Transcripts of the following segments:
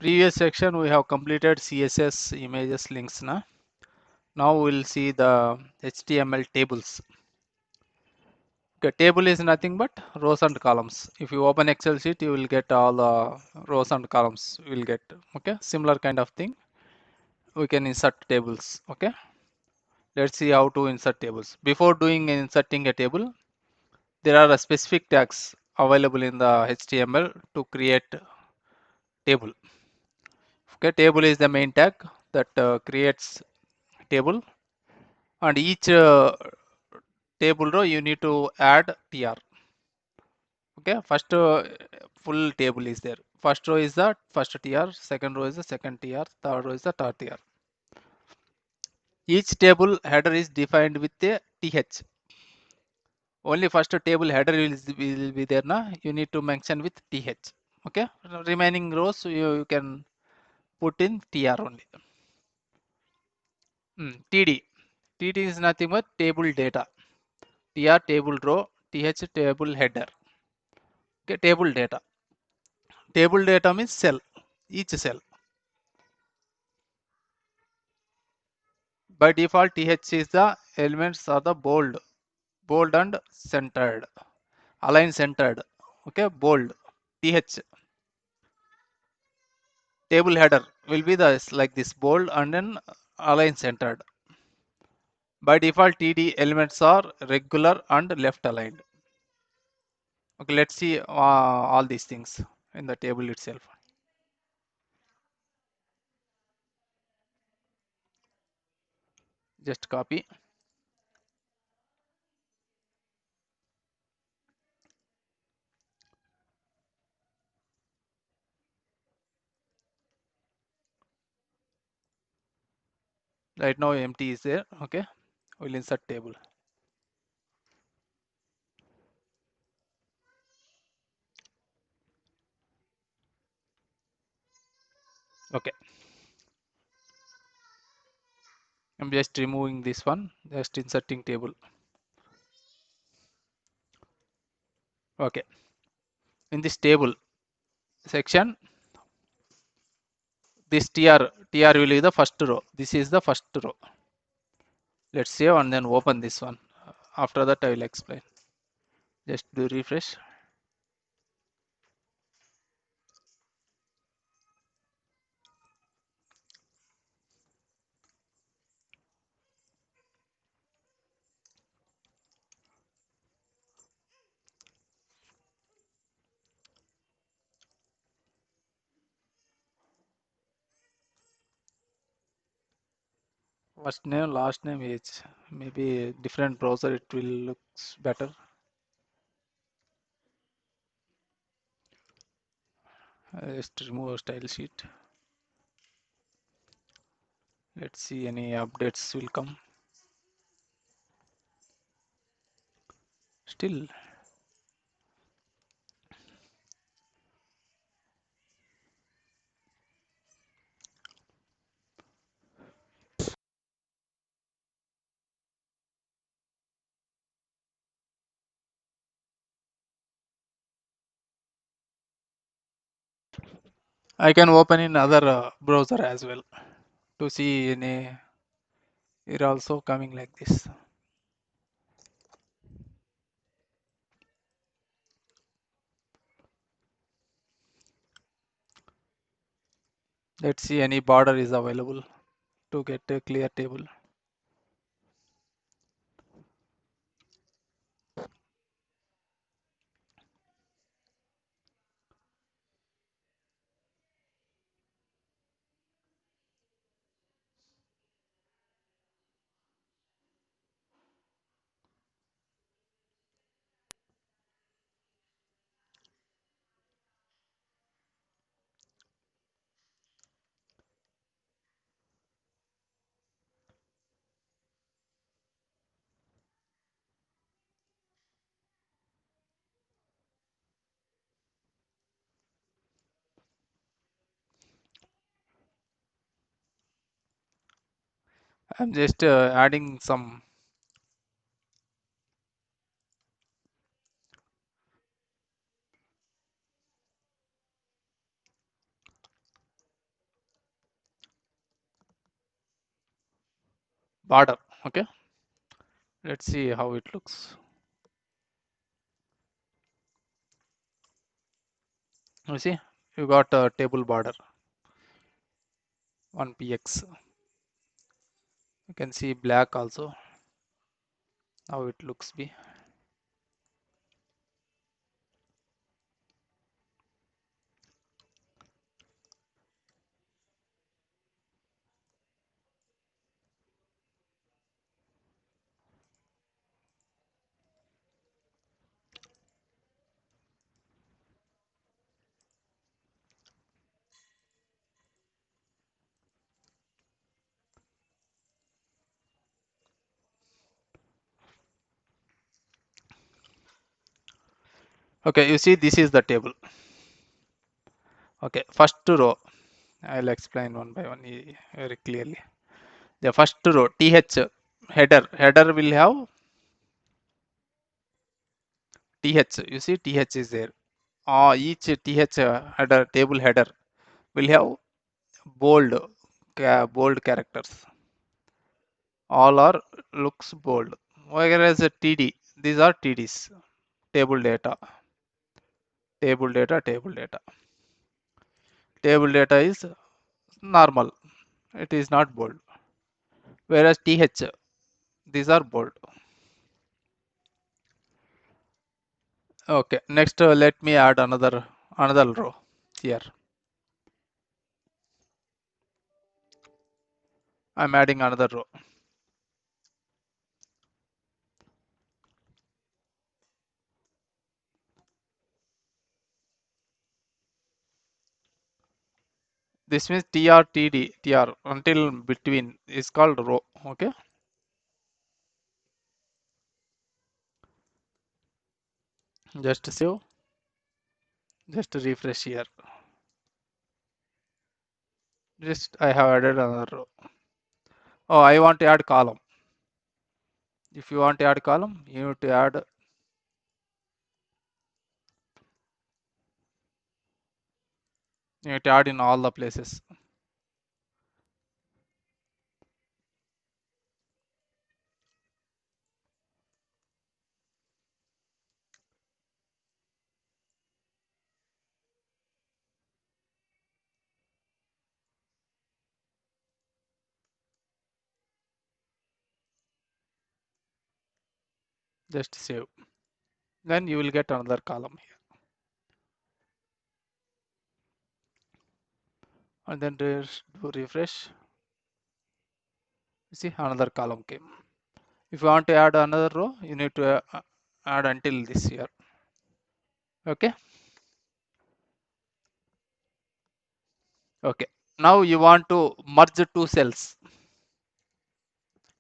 Previous section we have completed CSS images links. Now we'll see the HTML tables. Okay, table is nothing but rows and columns. If you open Excel sheet, you will get all the rows and columns. You will get, okay, similar kind of thing. We can insert tables. Okay, let's see how to insert tables. Before doing inserting a table, there are specific tags available in the HTML to create table. Okay, table is the main tag that creates table, and each table row you need to add tr. Okay, first full table is there. First row is the first tr, second row is the second tr, third row is the third tr. Each table header is defined with a th. Only first table header will be there na, you need to mention with th. Okay, remaining rows you can put in tr only. Td. Td is nothing but table data. Tr table row, th table header. Okay, table data. Table data means cell, each cell. By default, th is the elements are the bold and centered, align centered. Okay, bold. Th table header will be the like this bold and then align centered. By default, td elements are regular and left aligned. Okay, let's see all these things in the table itself. Just copy. Right now empty is there. Okay, we'll insert table. Okay, I'm just removing this one, just inserting table. Okay, in this table section, this tr will be the first row. This is the first row. Let's save and then open this one. After that I will explain. Just do refresh. First name, last name, age. Maybe different browser it will looks better. Just remove style sheet. Let's see any updates will come. Still I can open in other browser as well to see any. It also coming like this. Let's see any border is available to get a clear table. I'm just adding some. border. Okay, let's see how it looks. You see, you got a table border 1px. You can see black also, how it looks be. Okay, you see this is the table. Okay, first row, I'll explain one by one very clearly. The first row, th header will have th. You see th is there. Each th header, table header will have bold bold characters. All are looks bold. Whereas a td, these are tds, table data, table data, table data. Table data is normal. It is not bold. Whereas th, these are bold. Okay, next let me add another row here. I'm adding another row. This means tr until between is called row. Okay, just save, just refresh here. Just I have added another row. Oh, I want to add column. If you want to add column, you need to add, in all the places. Just save. Then you will get another column here. And then do refresh. See, another column came. If you want to add another row, you need to add until this here. Okay. Okay. Now you want to merge two cells.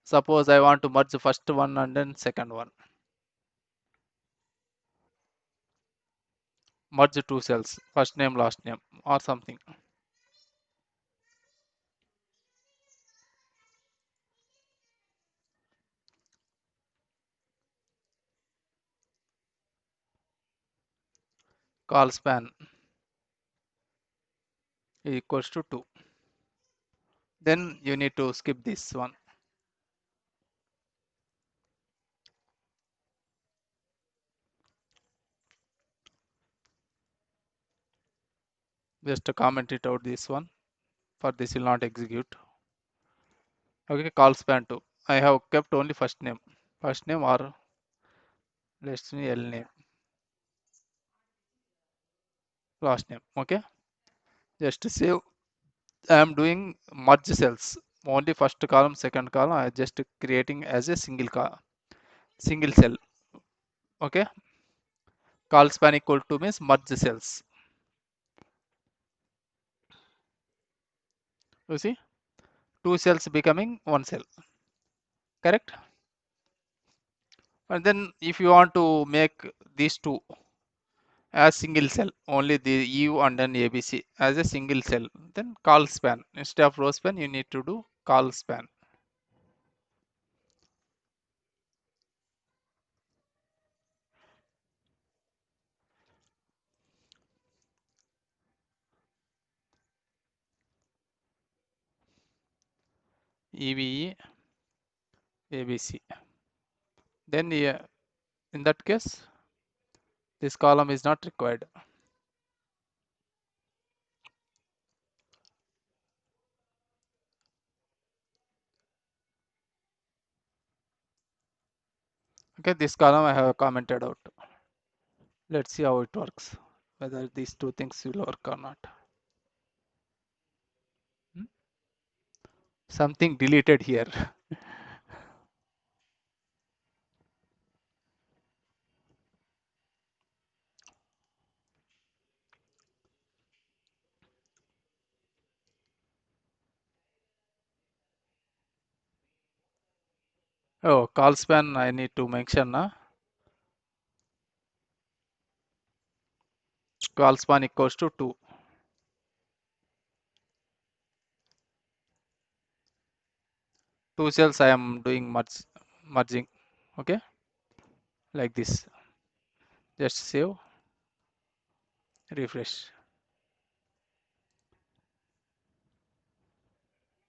Suppose I want to merge first one and then second one. Merge two cells, first name, last name, or something. Call span equals to 2. Then you need to skip this one. Just comment it out this one. For this will not execute. Okay, call span 2. I have kept only first name. First name or let's me L name. Last name. Okay. Just save. I am doing merge cells. Only first column, second column. I just creating as a single cell. Okay. Call span equal to means merge cells. You see, two cells becoming one cell. Correct. And then if you want to make these two as single cell, only the U and then ABC as a single cell, then call span. Instead of row span, you need to do call span. EVE ABC. Then yeah, in that case, this column is not required. Okay, this column I have commented out. Let's see how it works, whether these two things will work or not. Hmm? Something deleted here. Oh, call span I need to mention. Call span equals to 2. Two cells I am doing merging. Okay, like this. Just save, refresh.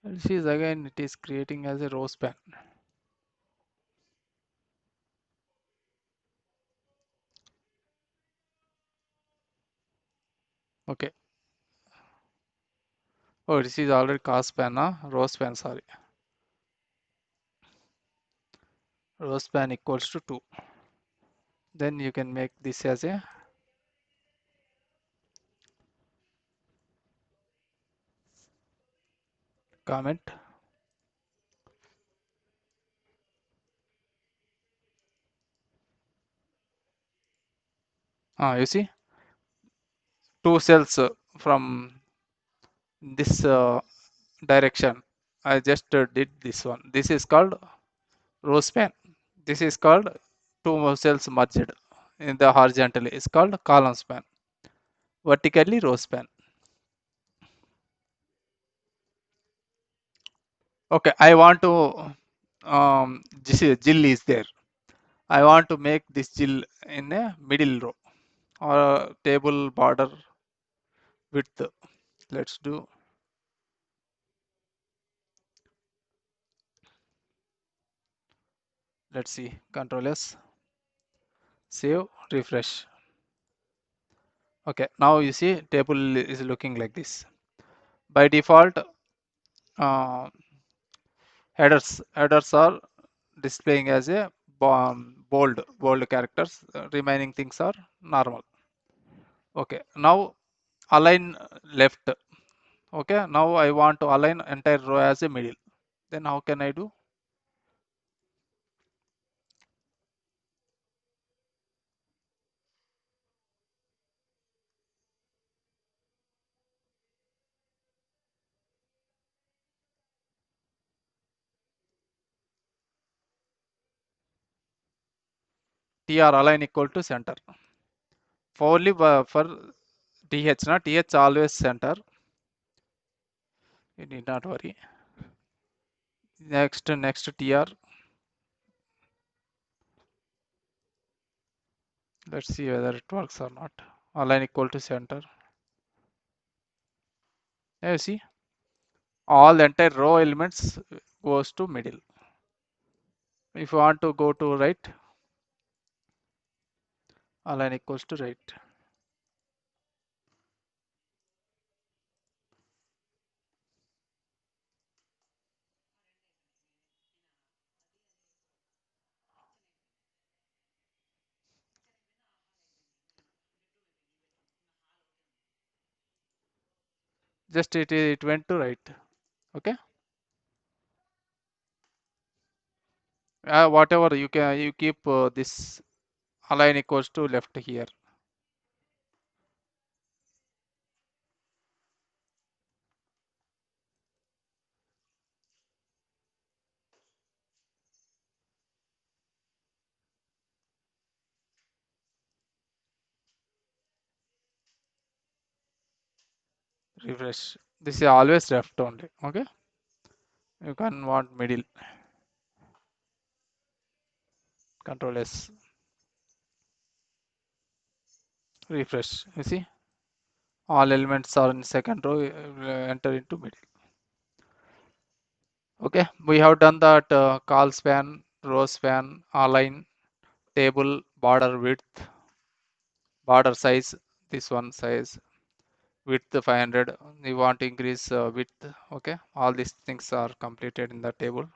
And see again it is creating as a row span. Okay. Oh, this is already call span, row span, sorry. Row span equals to 2. Then you can make this as a comment. You see, two cells from this direction. I just did this one. This is called row span. This is called two cells merged in the horizontally. It's called column span. Vertically row span. Okay, I want to this is Jill is there. I want to make this Jill in a middle row or a table border width. Let's do. Let's see. Control S. Save. Refresh. Okay, now you see table is looking like this. By default, uh, headers are displaying as a bold characters. Remaining things are normal. Okay, now align left. Okay, now I want to align entire row as a middle. Then how can I do? TR align equal to center. For only for TH, not TH always center. You need not worry. Next TR. Let's see whether it works or not. Align equal to center. You see, all entire row elements goes to middle. If you want to go to right, align equals to right. Just it went to right. Okay. Whatever you can, you keep this align equals to left here. Refresh. This is always left only. Okay. You can want middle. Control S. Refresh. You see, all elements are in second row. Enter into middle. Okay, we have done that call span, row span, align, table, border width, border size, this one size, width 500. You want to increase width. Okay, all these things are completed in the table.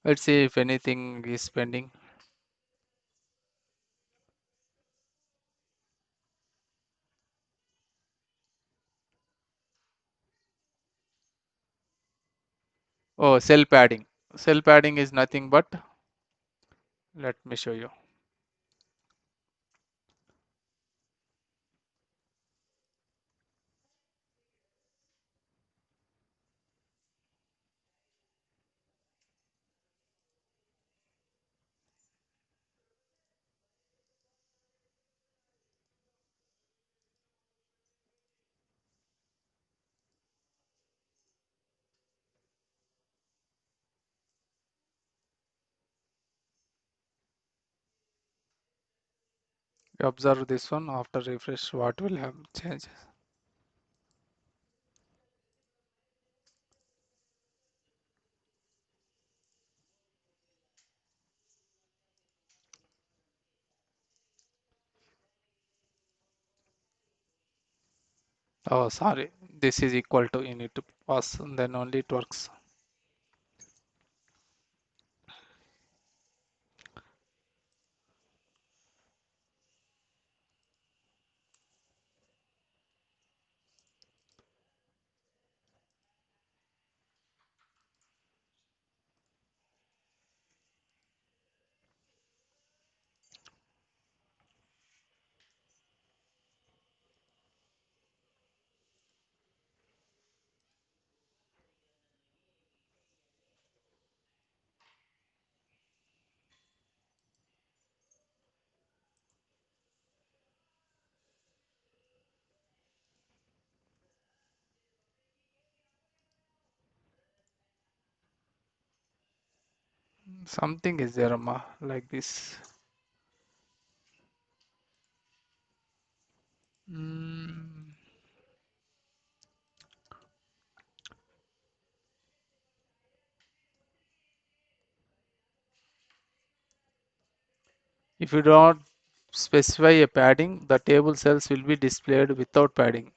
Let's see if anything is pending. Oh, cell padding. Cell padding is nothing but, let me show you. You observe this one after refresh, what will have changes. Oh, sorry. This is equal to, you need to pass, and then only it works. Something is there, like this. Mm, if you don't specify a padding, the table cells will be displayed without padding.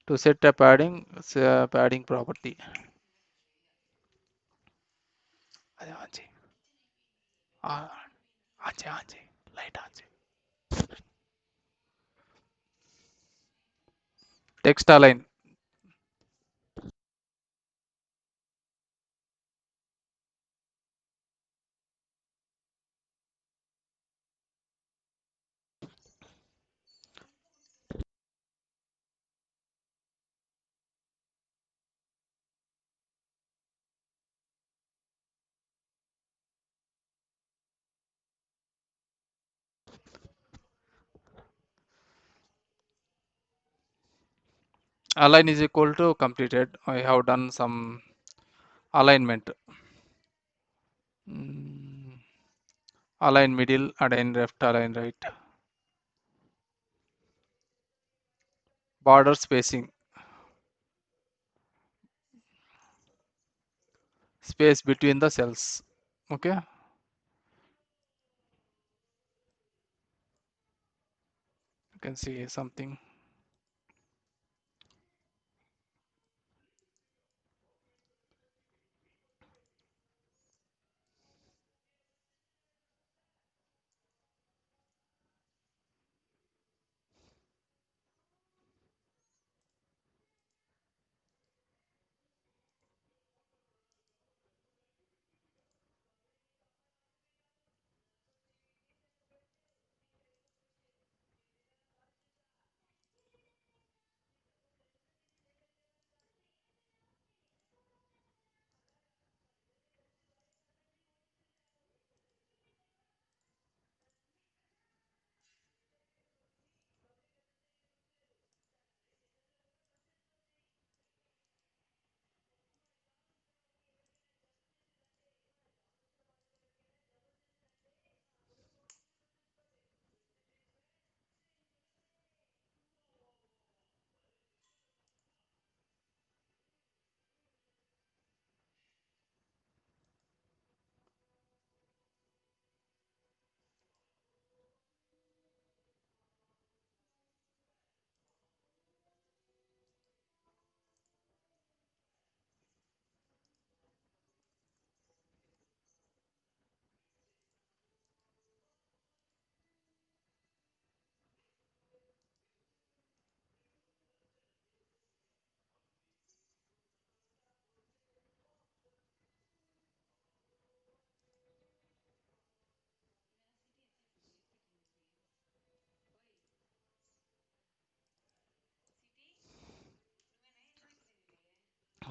To set a padding, it's a padding property. అది on చేయి. On చేయి, on చేయి. Light on చేయి. Text align. Align is equal to completed. I have done some alignment. Mm, Align middle, align left, align right. Border spacing, space between the cells. Okay, you can see something.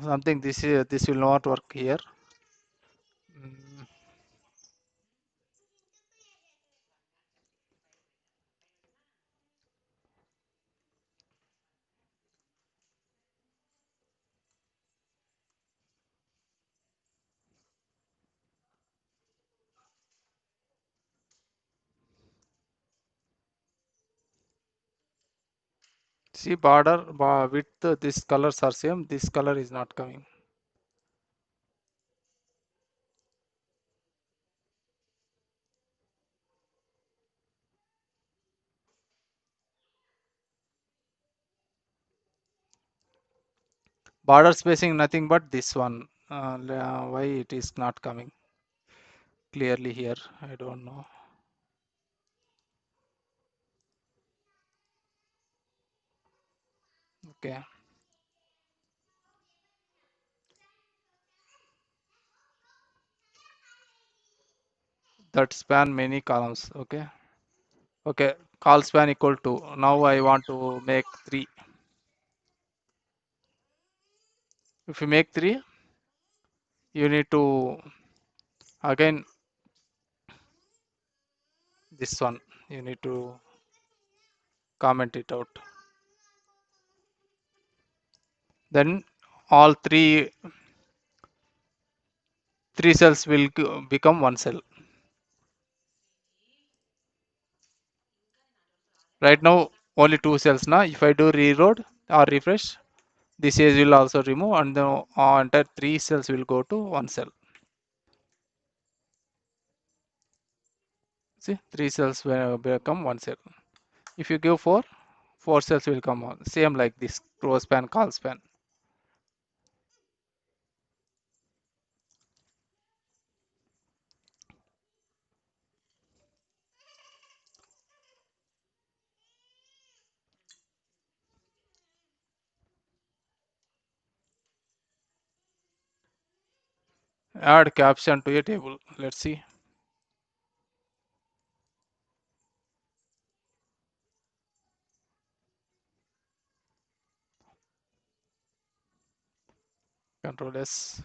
something this will not work here. Mm, See border width, these colors are same, this color is not coming. Border spacing nothing but this one. Why it is not coming clearly here? I don't know. Okay, that span many columns. Okay, okay. Call span equal to. Now I want to make three. If you make three, you need to again this one. You need to comment it out. Then all three cells will become one cell. Right now only two cells now. If I do reload or refresh, this edge will also remove and the entire three cells will go to one cell. See, three cells will become one cell. If you give four cells will come on. Same like this row span, call span. Add caption to a table. Let's see. Control S.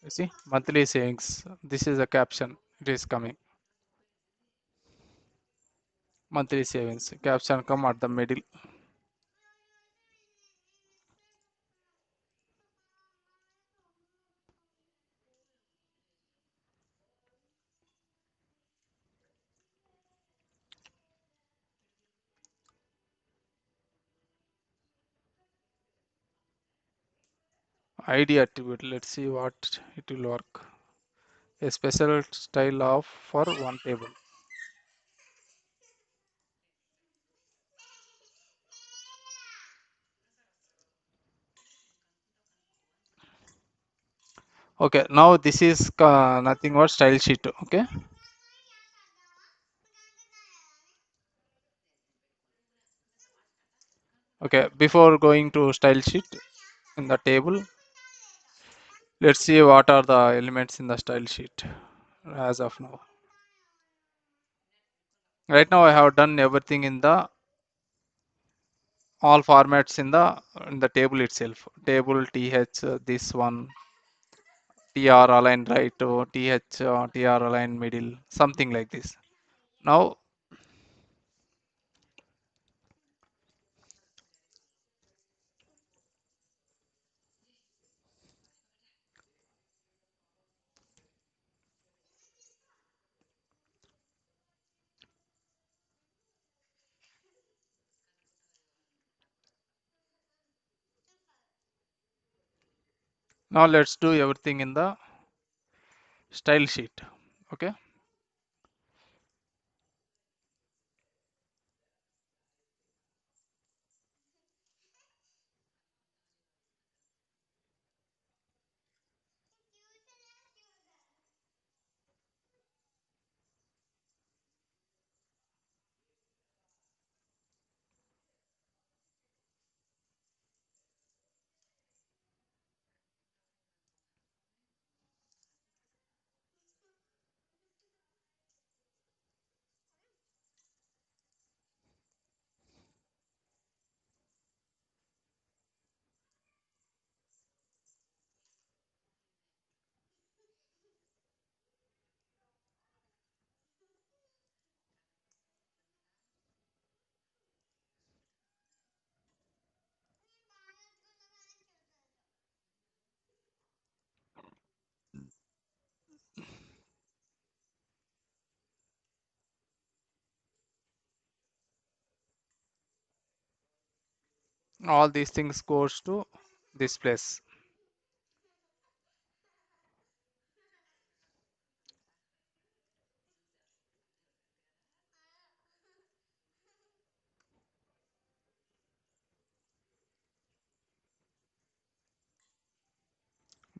You see, monthly savings. This is a caption. It is coming. Monthly savings. Caption come at the middle. ID attribute. Let's see what it will work. A special style of for one table. Okay, now this is nothing but style sheet. Okay, okay. Before going to style sheet in the table, let's see what are the elements in the style sheet as of now. Right now, I have done everything in the all formats in the table itself. Table th this one tr align right or th tr align middle something like this. Now now let's do everything in the style sheet. Okay. All these things goes to this place.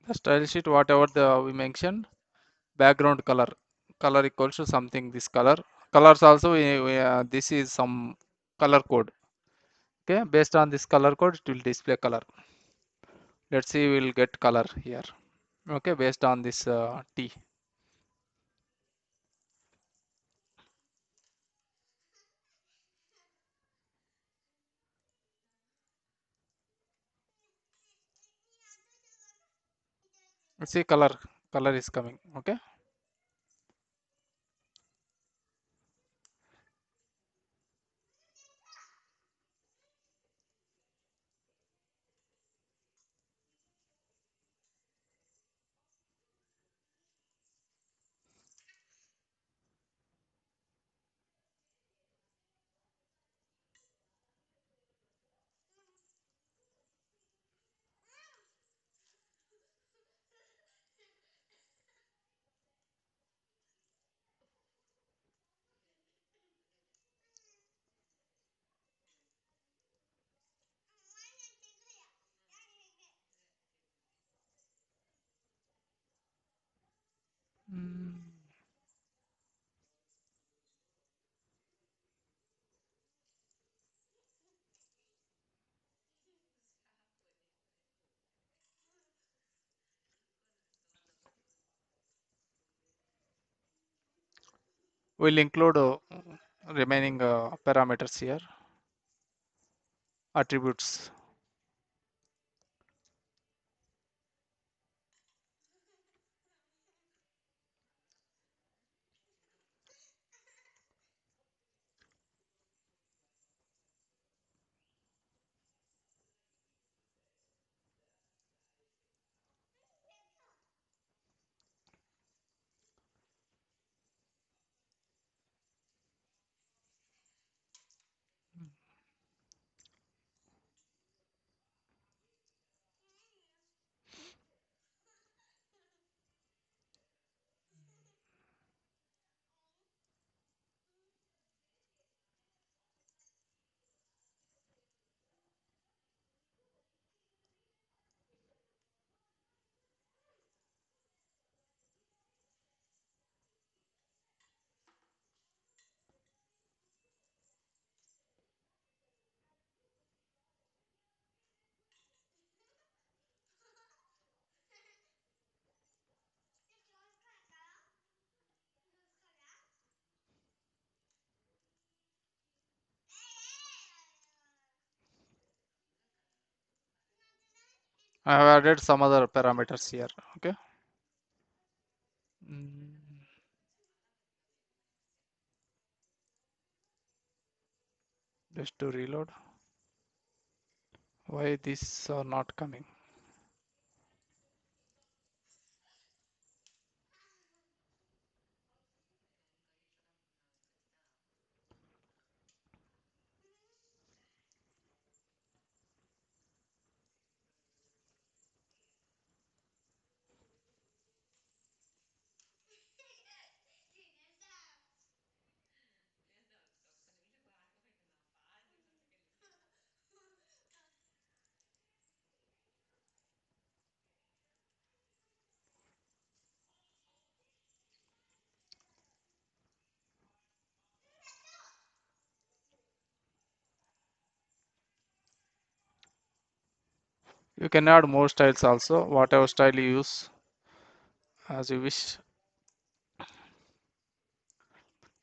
The style sheet, whatever we mentioned, background color equals to something, this colors also this is some color code. Okay, based on this color code it will display color. Let's see, we'll get color here. Okay, based on this T. Let's see, color is coming. Okay. Mm, we'll include remaining parameters here, attributes. I have added some other parameters here. Okay. Mm, just to reload. Why these are not coming? You can add more styles also, whatever style you use as you wish.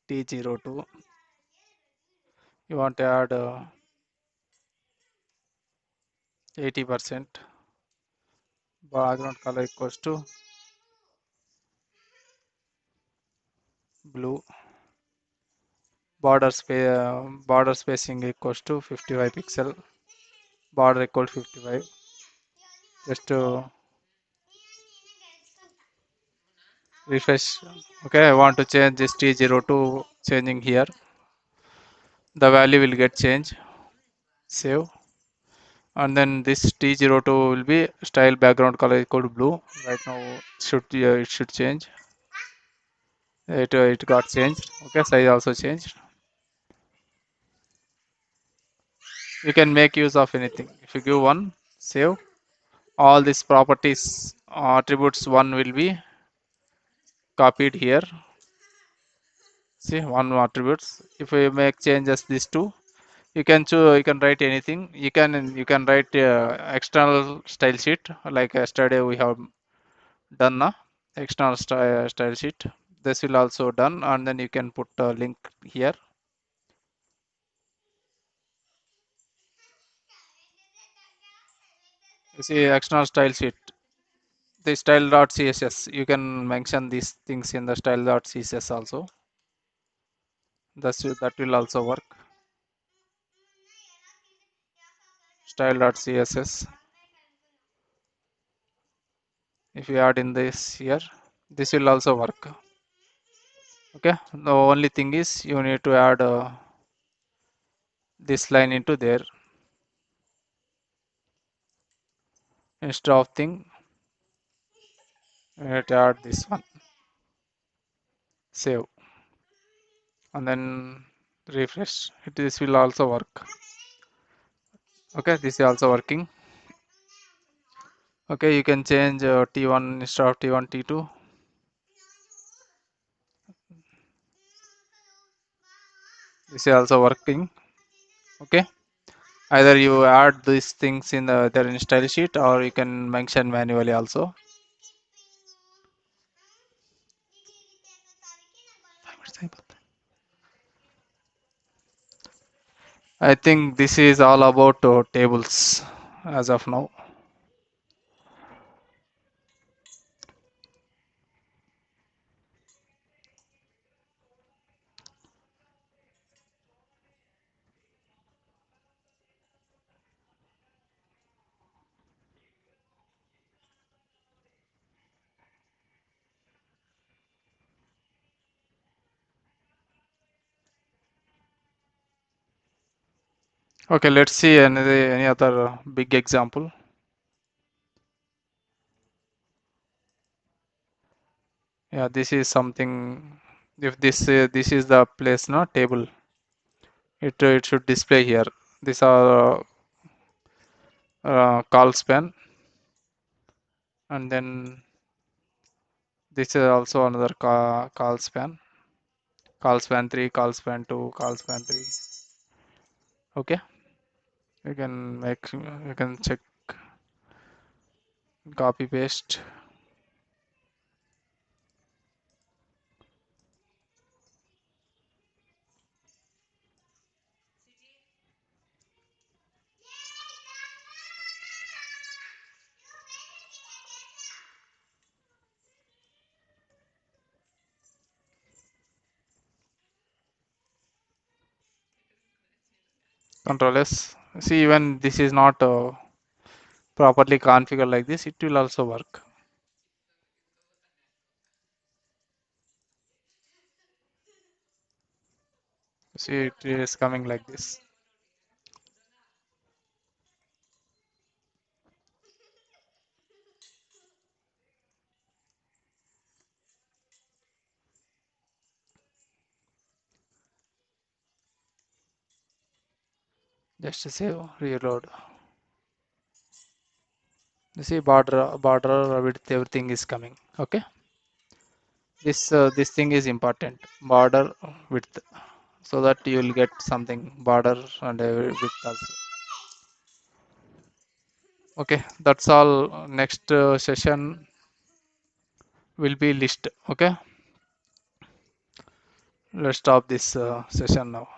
T02. You want to add 80%. Background color equals to blue. Border spacing equals to 55 pixel. Border equal to 55. Just to refresh. Okay, I want to change this T02, changing here. The value will get changed. Save. and then this T02 will be style background color equal to blue. Right now it should change. It got changed. Okay, size also changed. You can make use of anything. If you give one, save, all these properties attributes one will be copied here. See, one attributes. If we make changes these two, you can choose, you can write anything. You can write external style sheet like yesterday we have done na external style sheet. This will also done, and then you can put a link here. You see external style sheet, the style.css. You can mention these things in the style.css also. That will also work. Style.css. If you add in this here, this will also work. Okay, the only thing is you need to add this line into there instead of thing. You need to add this one. Save and then refresh. This will also work. Okay, this is also working. Okay, you can change T1 instead of T1 T2. This is also working. Okay, either you add these things in there in style sheet, or you can mention manually also. I think this is all about tables as of now. Okay, let's see any other big example. Yeah, this is something. If this is the place, no table, it should display here. These are call span, and then this is also another call span. Call span 3, call span 2, call span 3. Okay, you can check, copy paste. Control S. See, even this is not properly configured like this, it will also work. See, it is coming like this. Just save, reload. You see, border width, everything is coming. Okay, this thing is important. Border width, so that you will get something border and width also. Okay, that's all. Next session will be list. Okay, let's stop this session now.